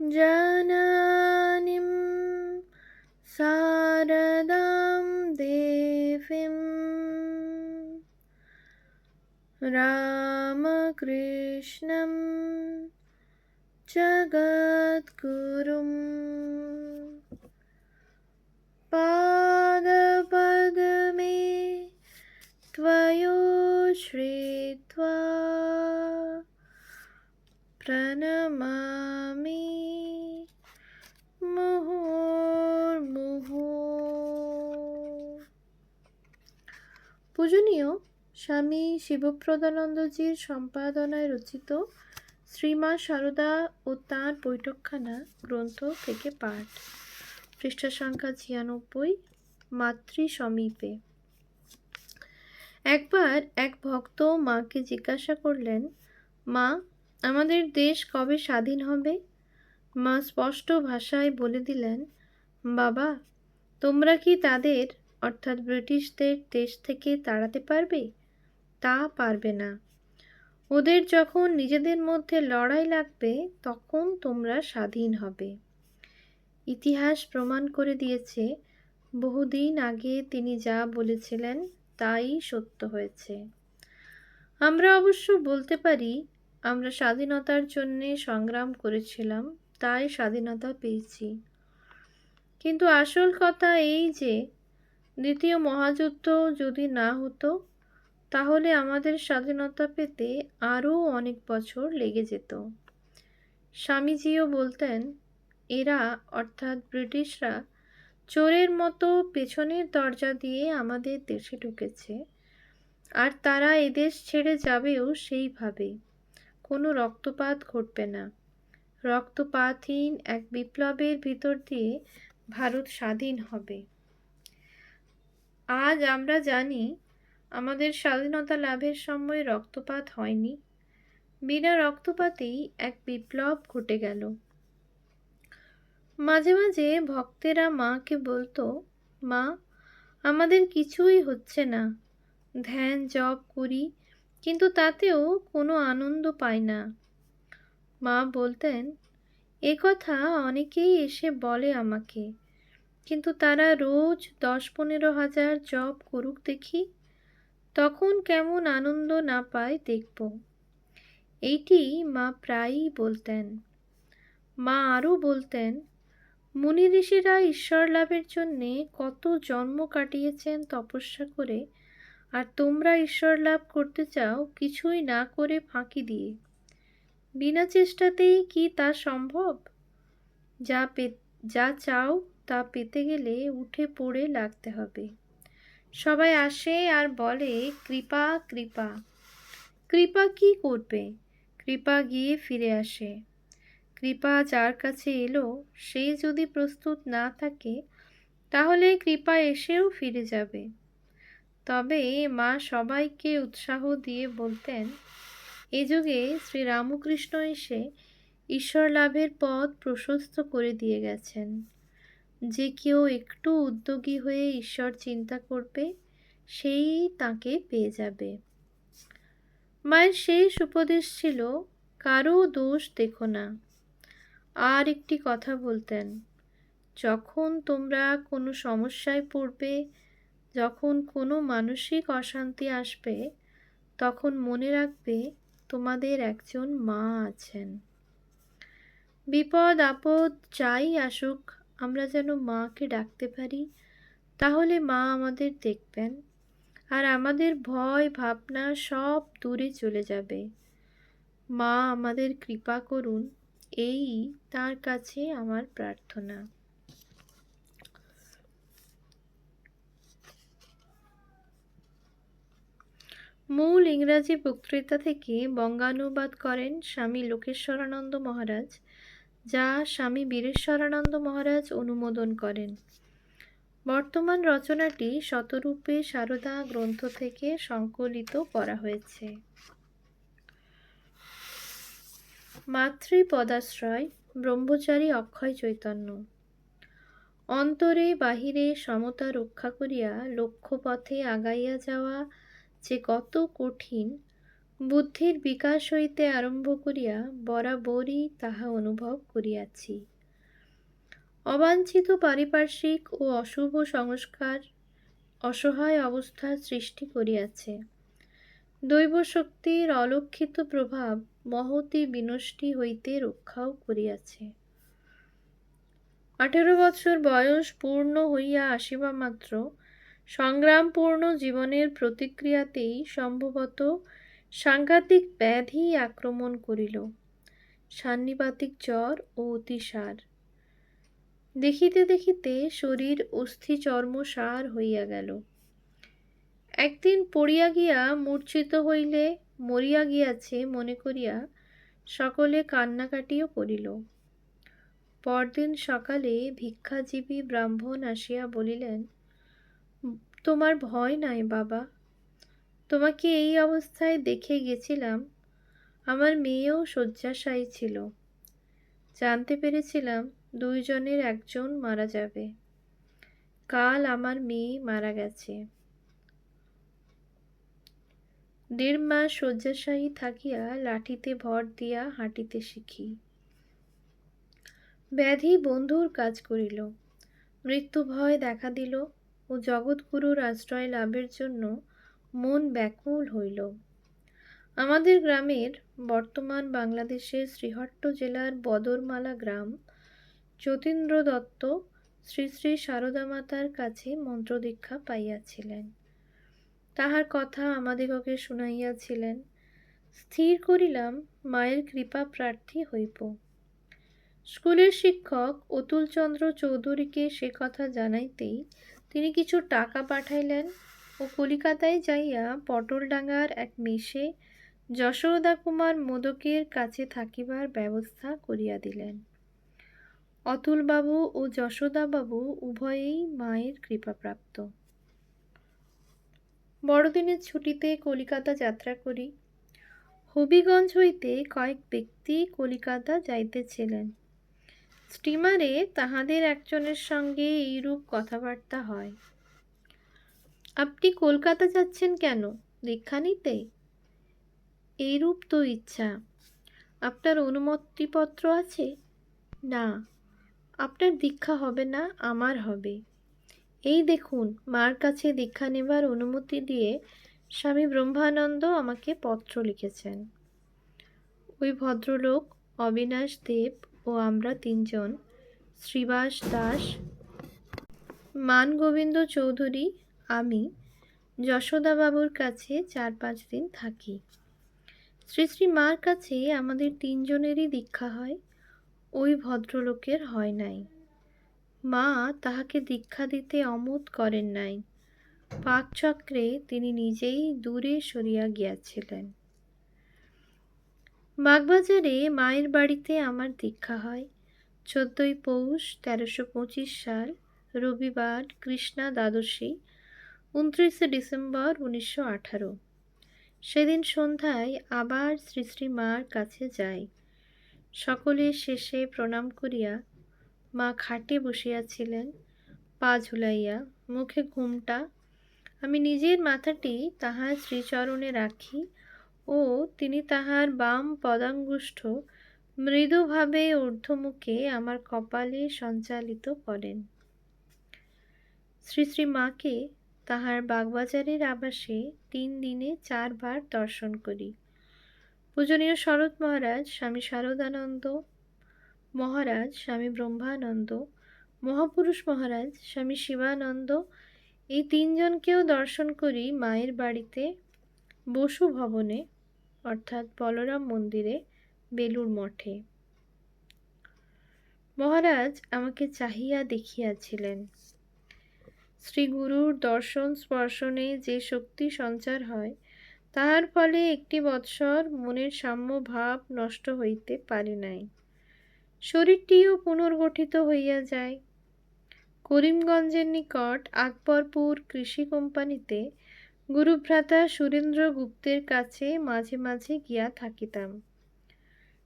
জানানিম শারদাম দেবীম রামকৃষ্ণম জগদ্গুরুম পাদপদ্মে ত্বয়োশ্রিত্বা প্রণমামি মুহুর্মুহু। পূজনীয় স্বামী শিবপ্রদানন্দজির সম্পাদনায় রচিত শ্রীমা সারদা ও তাঁর বৈঠকখানা গ্রন্থ থেকে পাঠ, পৃষ্ঠা সংখ্যা 96, মাতৃ সমীপে। একবার এক ভক্ত মাকে জিজ্ঞাসা করলেন, মা, আমাদের দেশ কবে স্বাধীন হবে? মা স্পষ্ট ভাষায় বলে দিলেন, বাবা, তোমরা কি তাদের অর্থাৎ ব্রিটিশদের দেশ থেকে তাড়াতে পারবে? তা পারবে না। ওদের যখন নিজেদের মধ্যে লড়াই লাগবে তখন তোমরা স্বাধীন হবে। ইতিহাস প্রমাণ করে দিয়েছে বহুদিন আগে তিনি যা বলেছিলেন তাই সত্য হয়েছে। আমরা অবশ্য বলতে পারি আমরা স্বাধীনতার জন্যে সংগ্রাম করেছিলাম, তাই স্বাধীনতা পেয়েছি। কিন্তু আসল কথা এই যে দ্বিতীয় মহাযুদ্ধ যদি না হতো তাহলে আমাদের স্বাধীনতা পেতে আরও অনেক বছর লেগে যেত। স্বামীজিও বলতেন, এরা অর্থাৎ ব্রিটিশরা চোরের মতো পেছনের দরজা দিয়ে আমাদের দেশে ঢুকেছে, আর তারা এদেশ ছেড়ে যাবেও সেইভাবে। কোনো রক্তপাত ঘটবে না। রক্তপাতহীন এক বিপ্লবের ভিতর দিয়ে ভারত স্বাধীন হবে। আজ আমরা জানি আমাদের স্বাধীনতা লাভের সময় রক্তপাত হয়নি। বিনা রক্তপাতেই এক বিপ্লব ঘটে গেল। মাঝে মাঝে ভক্তেরা মাকে বলতো, মা, আমাদের কিছুই হচ্ছে না, ধ্যান জপ করি কিন্তু তাতেও কোনো আনন্দ পাই না। মা বলতেন, এ কথা অনেকেই এসে বলে আমাকে, কিন্তু তারা রোজ 10-15 হাজার জপ করুক দেখি, তখন কেমন আনন্দ না পায় দেখব। এইটি মা প্রায়ই বলতেন। মা আরও বলতেন, মুনি ঋষিরা ঈশ্বর লাভের জন্যে কত জন্ম কাটিয়েছেন তপস্যা করে, আর তোমরা ঈশ্বর লাভ করতে চাও কিছুই না করে ফাঁকি দিয়ে। বিনা চেষ্টাতেই কি তা সম্ভব? যা চাও তা পেতে গেলে উঠে পড়ে লাগতে হবে। সবাই আসে আর বলে, কৃপা কৃপা। কৃপা কি করবে? কৃপা গিয়ে ফিরে আসে। কৃপা যার কাছে এলো সে যদি প্রস্তুত না থাকে তাহলে কৃপা এসেও ফিরে যাবে। তবে মা সবাইকে উৎসাহ দিয়ে বলতেন, এ যুগে শ্রীরামকৃষ্ণ এসে ঈশ্বর লাভের পথ প্রশস্ত করে দিয়ে গেছেন। যে কেউ একটু উদ্যোগী হয়ে ঈশ্বর চিন্তা করবে সেই তাকে পেয়ে যাবে। মায়ের শেষ উপদেশ ছিল, কারো দোষ দেখো না। আর একটি কথা বলতেন, যখন তোমরা কোনো সমস্যায় পড়বে, যখন কোনো মানসিক অশান্তি আসবে, তখন মনে রাখবে তোমাদের একজন মা আছেন। বিপদ আপদ যাই আসুক আমরা যেন মাকে ডাকতে পারি, তাহলে মা আমাদের দেখবেন আর আমাদের ভয় ভাবনা সব দূরে চলে যাবে। মা আমাদের কৃপা করুন, এই তার কাছে আমার প্রার্থনা। মূল ইংরাজি বক্তৃতা থেকে বঙ্গানুবাদ করেন স্বামী লোকেশ্বরানন্দ মহারাজ, যা স্বামী বীরেশ্বরানন্দ মহারাজ অনুমোদন করেন। বর্তমান রচনাটি শতরূপে সারদা গ্রন্থ থেকে সংকলিত করা হয়েছে। মাতৃপদাশ্রয় ব্রহ্মচারী অক্ষয় চৈতন্য। অন্তরে বাহিরে সমতা রক্ষা করিয়া লক্ষ্যপথে আগাইয়া যাওয়া যে কত কঠিন, বুদ্ধির বিকাশ হইতে আরম্ভ করিয়া বরাবরই তাহা অনুভব করিয়াছি। অবাঞ্ছিত পারিপার্শ্বিক ও অশুভ সংস্কার অসহায় অবস্থার সৃষ্টি করিয়াছে। দৈব শক্তির অলক্ষিত প্রভাব মহতী বিনষ্টি হইতে রক্ষাও করিয়াছে। 18 বৎসর বয়স পূর্ণ হইয়া আসিবা মাত্র সংগ্রামপূর্ণ জীবনের প্রতিক্রিয়াতেই সম্ভবত সাংঘাতিক ব্যাধি আক্রমণ করিল, সান্নিপাতিক জ্বর ও অতিসার। দেখিতে দেখিতে শরীর অস্থিচর্ম সার হইয়া গেল। একদিন পড়িয়া গিয়া মূর্ছিত হইলে মরিয়া গিয়াছে মনে করিয়া সকলে কান্নাকাটিও করিল। পরদিন সকালে ভিক্ষাজীবী ব্রাহ্মণ আসিয়া বলিলেন, তোমার ভয় নাই বাবা, তোমাকে এই অবস্থায় দেখে গেছিলাম। আমার মেয়েও শয্যাশায়ী ছিল। জানতে পেরেছিলাম 2 জনের একজন মারা যাবে। কাল আমার মেয়ে মারা গেছে। 1.5 মাস শয্যাশায়ী থাকিয়া লাঠিতে ভর দিয়া হাঁটিতে শিখি। ব্যাধি বন্ধুর কাজ করিল। মৃত্যু ভয় দেখা দিল ও জগৎগুরুর আশ্রয় লাভের জন্য মন ব্যাকুল হইল। আমাদের গ্রামের, বর্তমান বাংলাদেশের শ্রীহট্ট জেলার বদরমালা গ্রাম, যতীন্দ্র দত্ত শ্রী শ্রী সারদা মাতার কাছে মন্ত্রদীক্ষা পাইয়াছিলেন। তাহার কথা আমাদিগকে শুনাইয়াছিলেন। স্থির করিলাম মায়ের কৃপা প্রার্থী হইব। স্কুলের শিক্ষক অতুলচন্দ্র চৌধুরীকে সে কথা জানাইতেই তিনি কিছু টাকা পাঠাইলেন ও কলিকাতায় যাইয়া পটলডাঙ্গার এক মেসে যশোদা কুমার মোদকের কাছে থাকিবার ব্যবস্থা করিয়া দিলেন। অতুলবাবু ও যশোদাবাবু উভয়েই মায়ের কৃপাপ্রাপ্ত। বড়দিনের ছুটিতে কলিকাতা যাত্রা করি। হবিগঞ্জ হইতে কয়েক ব্যক্তি কলিকাতা যাইতেছিলেন। স্টিমারে তাহাদের একজনের সঙ্গে এইরূপ কথাবার্তা হয়, আপনি কলকাতা যাচ্ছেন কেন? দীক্ষা নিতে? এইরূপ তো ইচ্ছা। আপনার অনুমতিপত্র আছে? না। আপনার দীক্ষা হবে না, আমার হবে। এই দেখুন, মার কাছে দীক্ষা নেবার অনুমতি দিয়ে স্বামী ব্রহ্মানন্দ আমাকে পত্র লিখেছেন। ওই ভদ্রলোক অবিনাশ দেব ও আমরা 3 জন, শ্রীবাস দাস, মানগোবিন্দ চৌধুরী, আমি যশোদাবাবুর কাছে 4-5 দিন থাকি। শ্রী শ্রী মার কাছে আমাদের 3 জনেরই দীক্ষা হয়, ওই ভদ্রলোকের হয় নাই। মা তাহাকে দীক্ষা দিতে অমত করেন নাই। পাকচক্রে তিনি নিজেই দূরে সরিয়া গিয়াছিলেন। বাগবাজারে মায়ের বাড়িতে আমার দীক্ষা হয়। 14ই পৌষ 1325 সাল, রবিবার, কৃষ্ণা দ্বাদশী, 29শে ডিসেম্বর 1918। সেদিন সন্ধ্যায় আবার শ্রী শ্রী মার কাছে যাই। সকলের শেষে প্রণাম করিয়া মা খাটে বসিয়াছিলেন, পা ঝুলাইয়া, মুখে ঘুমটা। আমি নিজের মাথাটি তাহার শ্রীচরণে রাখি ও তিনি তাহার বাম পদাঙ্গুষ্ঠ মৃদুভাবে ঊর্ধ্বমুখে আমার কপালে সঞ্চালিত করেন। শ্রী শ্রী মাকে তাহার বাগবাজারের আবাসে 3 দিনে 4 বার দর্শন করি। পূজনীয় শরৎ মহারাজ স্বামী শারদানন্দ মহারাজ স্বামী ব্রহ্মানন্দ, মহাপুরুষ মহারাজ স্বামী শিবানন্দ, এই 3 জনকেও দর্শন করি মায়ের বাড়িতে বসু ভবনে, অর্থাৎ বলরাম মন্দিরে, বেলুর মঠে। মহারাজ আমাকে চাহিয়া দেখিয়াছিলেন। শ্রী গুরুর দর্শন স্পর্শনে যে শক্তি সঞ্চার হয়, তাহার ফলে 1 বৎসর মনের সাম্য ভাব নষ্ট হইতে পারে নাই। শরীরটিও পুনর্গঠিত হইয়া যায়। করিমগঞ্জের নিকট আকবরপুর কৃষি কোম্পানিতে গুরুভ্রাতা সুরেন্দ্র গুপ্তের কাছে মাঝে মাঝে গিয়া থাকিতাম।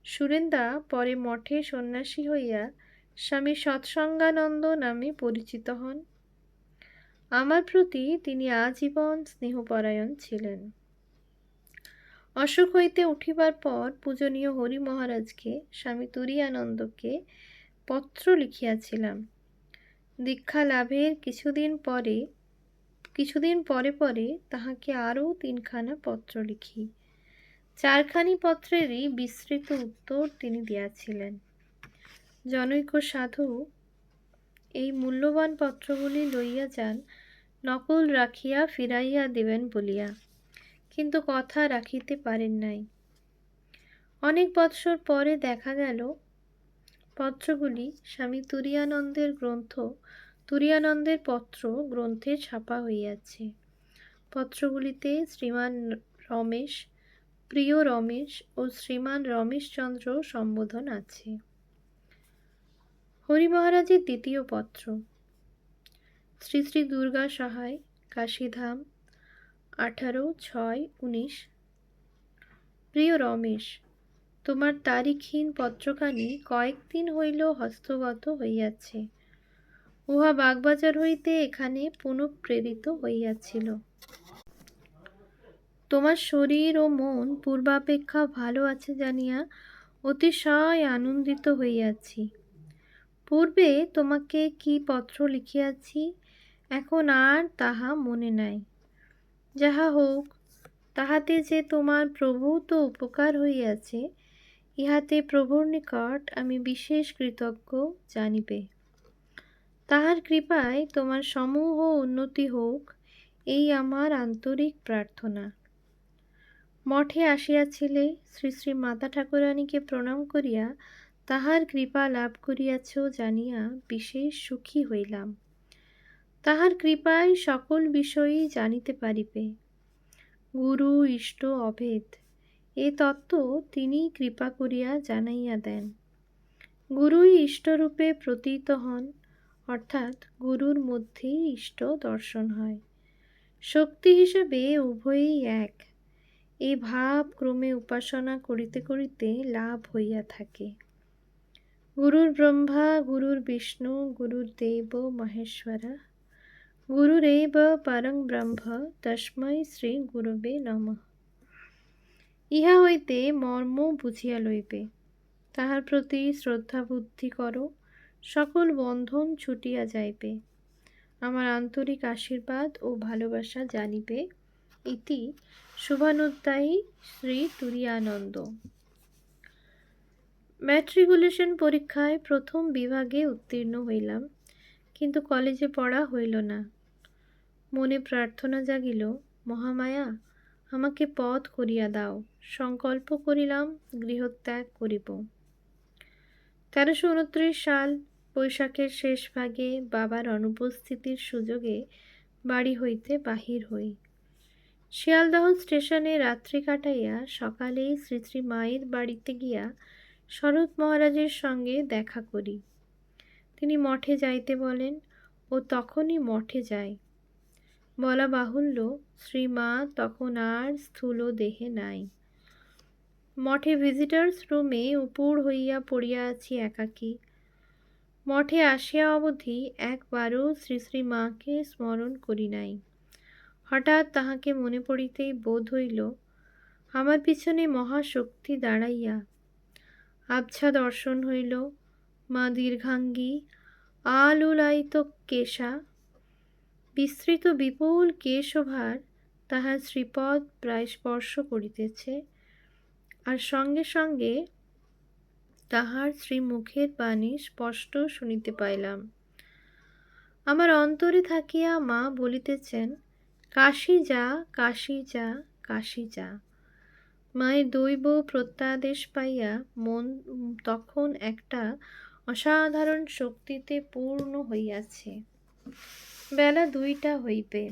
সুরেন্দা পরে মঠে সন্ন্যাসী হইয়া স্বামী সৎসঙ্গানন্দ নামে পরিচিত হন। আমার প্রতি তিনি আজীবন স্নেহপরায়ণ ছিলেন। অসুখ হইতে উঠিবার পর পূজনীয় হরি মহারাজকে স্বামী তুরীয়ানন্দকে পত্র লিখিয়াছিলাম। দীক্ষা লাভের কিছুদিন পরে পরে তাহাকে আরও 3খানা পত্র লিখি। 4খানি পত্রেরই বিস্তৃত উত্তর তিনি দিয়াছিলেন। জনৈক সাধু এই মূল্যবান পত্রগুলি লইয়া যান, নকল রাখিয়া ফিরাইয়া দিবেন বলিয়া, কিন্তু কথা রাখিতে পারেন নাই। অনেক বৎসর পরে দেখা গেল পত্রগুলি স্বামী তুরীয়ানন্দের পত্র গ্রন্থে ছাপা হইয়াছে। পত্রগুলিতে শ্রীমান রমেশ, প্রিয় রমেশ ও শ্রীমান রমেশচন্দ্র সম্বোধন আছে। হরি মহারাজের দ্বিতীয় পত্র। শ্রী শ্রী দুর্গা সহায়, কাশীধাম, 18/6/19। প্রিয় রমেশ, তোমার তারিখহীন পত্রখানি কয়েকদিন হইল হস্তগত হইয়াছে। উহা বাগবাজার হইতে এখানে পুনঃপ্রেরিত হইয়াছিল। তোমার শরীর ও মন পূর্বাপেক্ষা ভালো আছে জানিয়া অতিশয় আনন্দিত হইয়াছি। পূর্বে তোমাকে কি পত্র লিখিয়াছি এখন আর তাহা মনে নাই। যাহা হোক, তাহাতে যে তোমার প্রভূত উপকার হইয়াছে, ইহাতে প্রভুর নিকট আমি বিশেষ কৃতজ্ঞ জানিবে। তাহার কৃপায় তোমার সমূহ উন্নতি হোক, এই আমার আন্তরিক প্রার্থনা। মঠে আসিয়াছিলে, শ্রী শ্রী মাতা ঠাকুরানীকে প্রণাম করিয়া তাহার কৃপা লাভ করিয়াছ জানিয়া বিশেষ সুখী হইলাম। তাহার কৃপায় সকল বিষয়ই জানিতে পারিবে। গুরু ইষ্ট অভেদ, এ তত্ত্ব তিনি কৃপা করিয়া জানাইয়া দেন। গুরুই ইষ্টরূপে প্রতীত হন, অর্থাৎ গুরুর মধ্যেই ইষ্ট দর্শন হয়। শক্তি হিসেবে উভয়ই এক। এই ভাব ক্রমে উপাসনা করিতে করিতে লাভ হইয়া থাকে। গুরুর ব্রহ্মা গুরুর বিষ্ণু গুরুর্দেব মহেশ্বরা গুরুরেব পরং ব্রহ্ম তস্मै শ্রী গুরবে নমঃ। ইহা হইতে মর্ম বুঝিয়া লইবে। তাহার প্রতি শ্রদ্ধা বুদ্ধি করো, সকল বন্ধন ছুটিয়া যাইবে। আমার আন্তরিক আশীর্বাদ ও ভালোবাসা জানিবে। ইতি শুভানুধ্যায়ী শ্রী তুরীয়ানন্দ। ম্যাট্রিকুলেশন পরীক্ষায় প্রথম বিভাগে উত্তীর্ণ হইলাম, কিন্তু কলেজে পড়া হইল না। মনে প্রার্থনা জাগিল, মহামায়া আমাকে পথ করিয়া দাও। সংকল্প করিলাম গৃহত্যাগ করিব। 1329 সাল বৈশাখের শেষ ভাগে বাবার অনুপস্থিতির সুযোগে বাড়ি হইতে বাহির হই। শিয়ালদহ স্টেশনে রাত্রি কাটাইয়া সকালে শ্রী শ্রী মায়ের বাড়িতে গিয়া শরৎ মহারাজের সঙ্গে দেখা করি। তিনি মঠে যাইতে বলেন ও তখনই মঠে যাই। বলা বাহুল্য, শ্রীমা তখন আর স্থূল দেহে নাই। মঠে ভিজিটার্স রুমে উপুড় হইয়া পড়িয়া আছি একাকী। মঠে আসিয়া অবধি একবারও শ্রী শ্রী মাকে স্মরণ করি নাই। হঠাৎ তাহাকে মনে পড়িতেই বোধ হইল আমার পিছনে মহাশক্তি দাঁড়াইয়া। আবছা দর্শন হইল, মা দীর্ঘাঙ্গী, আলুলায়িত কেশা, বিস্তৃত বিপুল কেশভার তাহার শ্রীপদ প্রায় স্পর্শ করিতেছে, আর সঙ্গে সঙ্গে তাহার শ্রীমুখের বাণী স্পষ্ট শুনিতে পাইলাম। আমার অন্তরে থাকিয়া মা বলিতেছেন, কাশী যা, কাশী যা, কাশী যা। মায়ের দৈব প্রত্যাদেশ পাইয়া মন তখন একটা অসাধারণ শক্তিতে পূর্ণ হইয়াছে। বেলা 2টা হইবে।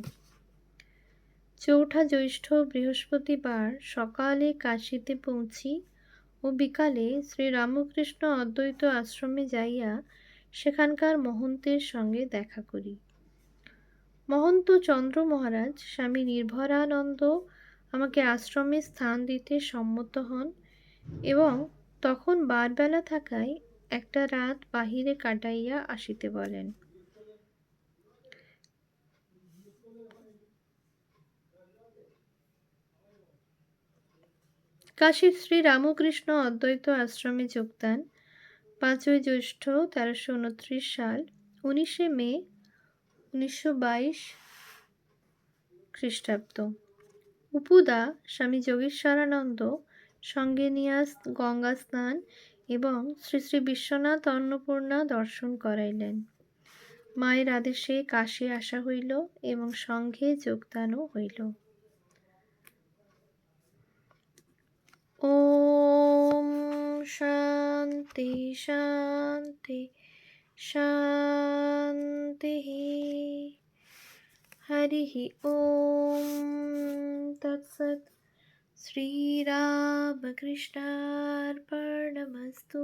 4 জ্যৈষ্ঠ বৃহস্পতিবার সকালে কাশীতে পৌঁছি ও বিকালে শ্রী রামকৃষ্ণ অদ্বৈত আশ্রমে যাইয়া সেখানকার মহন্তের সঙ্গে দেখা করি। মহন্ত চন্দ্র মহারাজ স্বামী নির্ভরানন্দ আমাকে আশ্রমে স্থান দিতে সম্মত হন এবং তখন বারবেলা থাকায় একটা রাত বাহিরে কাটাইয়া আসিতে বলেন। কাশীর শ্রী রামকৃষ্ণ অদ্বৈত আশ্রমে যোগদান 5ই জ্যৈষ্ঠ 1329 সাল, 19শে মে 1922 খ্রিস্টাব্দ। উপদা স্বামী যোগীশ্বরানন্দ সঙ্গে নিয়ে গঙ্গা স্নান এবং শ্রী শ্রী বিশ্বনাথ অন্নপূর্ণা দর্শন করাইলেন। মায়ের আদেশে কাশী আসা হইল এবং সঙ্ঘে যোগদানও হইল। ওম শান্তি শান্তি শান্তি। হরি ওম তৎসৎ। শ্রীরামকৃষ্ণার্পণমস্তু।